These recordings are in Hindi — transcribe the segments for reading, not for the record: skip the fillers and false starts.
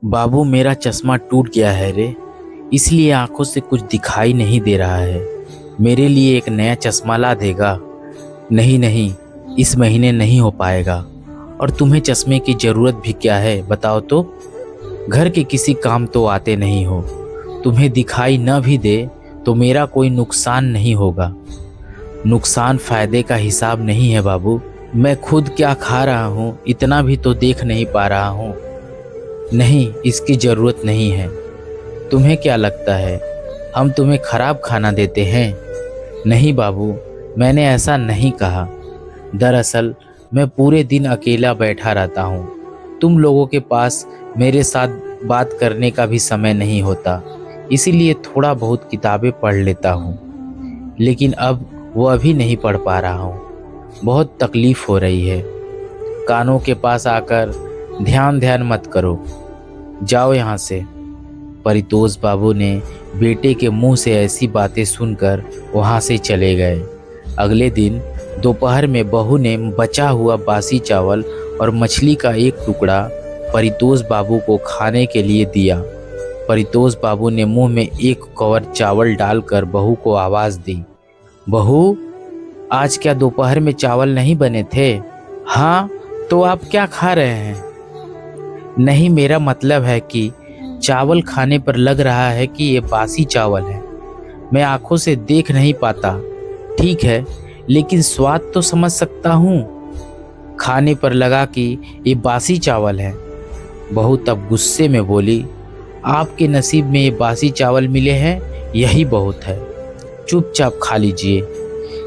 बाबू, मेरा चश्मा टूट गया है रे। इसलिए आंखों से कुछ दिखाई नहीं दे रहा है। मेरे लिए एक नया चश्मा ला देगा? नहीं नहीं, इस महीने नहीं हो पाएगा। और तुम्हें चश्मे की ज़रूरत भी क्या है बताओ तो? घर के किसी काम तो आते नहीं हो। तुम्हें दिखाई न भी दे तो मेरा कोई नुकसान नहीं होगा। नुकसान फ़ायदे का हिसाब नहीं है बाबू। मैं खुद क्या खा रहा हूँ इतना भी तो देख नहीं पा रहा हूँ। नहीं, इसकी ज़रूरत नहीं है। तुम्हें क्या लगता है हम तुम्हें खराब खाना देते हैं? नहीं बाबू, मैंने ऐसा नहीं कहा। दरअसल मैं पूरे दिन अकेला बैठा रहता हूँ। तुम लोगों के पास मेरे साथ बात करने का भी समय नहीं होता, इसीलिए थोड़ा बहुत किताबें पढ़ लेता हूँ। लेकिन अब वो अभी नहीं पढ़ पा रहा हूँ। बहुत तकलीफ़ हो रही है। कानों के पास आकर ध्यान ध्यान मत करो, जाओ यहाँ से। परितोष बाबू ने बेटे के मुंह से ऐसी बातें सुनकर वहाँ से चले गए। अगले दिन दोपहर में बहू ने बचा हुआ बासी चावल और मछली का एक टुकड़ा परितोष बाबू को खाने के लिए दिया। परितोष बाबू ने मुंह में एक कवर चावल डालकर बहू को आवाज़ दी, बहू, आज क्या दोपहर में चावल नहीं बने थे? हाँ, तो आप क्या खा रहे हैं? नहीं, मेरा मतलब है कि चावल खाने पर लग रहा है कि ये बासी चावल है। मैं आंखों से देख नहीं पाता। ठीक है, लेकिन स्वाद तो समझ सकता हूँ। खाने पर लगा कि ये बासी चावल है। बहू तब गुस्से में बोली, आपके नसीब में ये बासी चावल मिले हैं, यही बहुत है। चुपचाप खा लीजिए।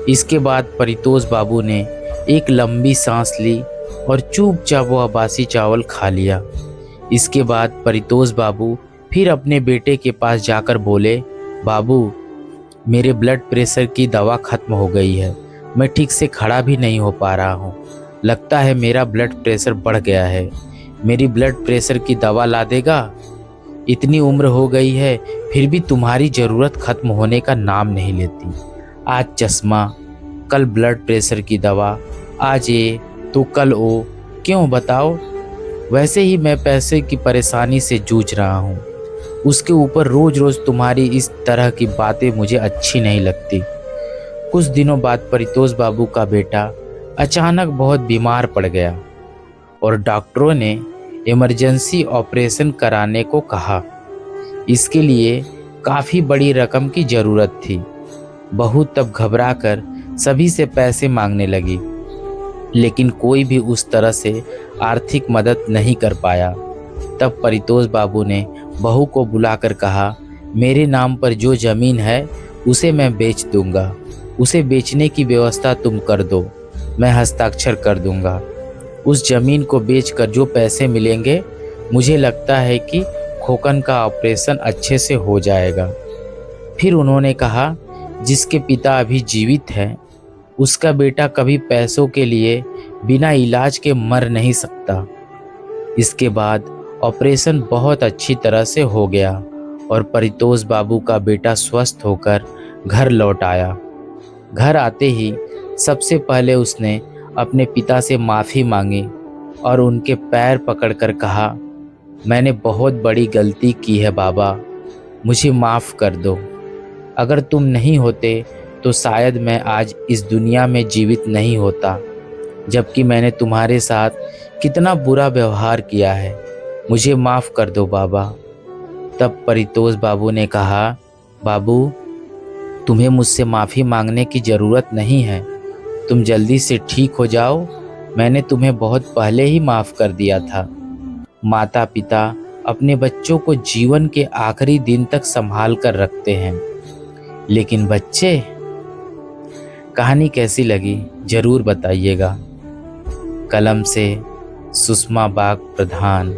इसके बाद परितोष बाबू ने एक लंबी सांस ली और चुपचाप वह बासी चावल खा लिया। इसके बाद परितोष बाबू फिर अपने बेटे के पास जाकर बोले, बाबू, मेरे ब्लड प्रेशर की दवा ख़त्म हो गई है। मैं ठीक से खड़ा भी नहीं हो पा रहा हूँ। लगता है मेरा ब्लड प्रेशर बढ़ गया है। मेरी ब्लड प्रेशर की दवा ला देगा? इतनी उम्र हो गई है फिर भी तुम्हारी ज़रूरत ख़त्म होने का नाम नहीं लेती। आज चश्मा, कल ब्लड प्रेशर की दवा, आज ये तो कल वो। क्यों बताओ? वैसे ही मैं पैसे की परेशानी से जूझ रहा हूँ। उसके ऊपर रोज़ रोज़ तुम्हारी इस तरह की बातें मुझे अच्छी नहीं लगती। कुछ दिनों बाद परितोष बाबू का बेटा अचानक बहुत बीमार पड़ गया और डॉक्टरों ने इमरजेंसी ऑपरेशन कराने को कहा। इसके लिए काफ़ी बड़ी रकम की ज़रूरत थी। बहू तब घबराकर सभी से पैसे मांगने लगी, लेकिन कोई भी उस तरह से आर्थिक मदद नहीं कर पाया। तब परितोष बाबू ने बहू को बुलाकर कहा, मेरे नाम पर जो ज़मीन है उसे मैं बेच दूंगा। उसे बेचने की व्यवस्था तुम कर दो, मैं हस्ताक्षर कर दूंगा। उस ज़मीन को बेचकर जो पैसे मिलेंगे, मुझे लगता है कि खोकन का ऑपरेशन अच्छे से हो जाएगा। फिर उन्होंने कहा, जिसके पिता अभी जीवित हैं उसका बेटा कभी पैसों के लिए बिना इलाज के मर नहीं सकता। इसके बाद ऑपरेशन बहुत अच्छी तरह से हो गया और परितोष बाबू का बेटा स्वस्थ होकर घर लौट आया। घर आते ही सबसे पहले उसने अपने पिता से माफ़ी मांगी और उनके पैर पकड़कर कहा, मैंने बहुत बड़ी गलती की है बाबा, मुझे माफ़ कर दो। अगर तुम नहीं होते तो शायद मैं आज इस दुनिया में जीवित नहीं होता। जबकि मैंने तुम्हारे साथ कितना बुरा व्यवहार किया है। मुझे माफ़ कर दो बाबा। तब परितोष बाबू ने कहा, बाबू, तुम्हें मुझसे माफ़ी मांगने की ज़रूरत नहीं है। तुम जल्दी से ठीक हो जाओ। मैंने तुम्हें बहुत पहले ही माफ़ कर दिया था। माता पिता अपने बच्चों को जीवन के आखिरी दिन तक संभाल कर रखते हैं, लेकिन बच्चे। कहानी कैसी लगी ज़रूर बताइएगा। कलम से सुषमा बाग प्रधान।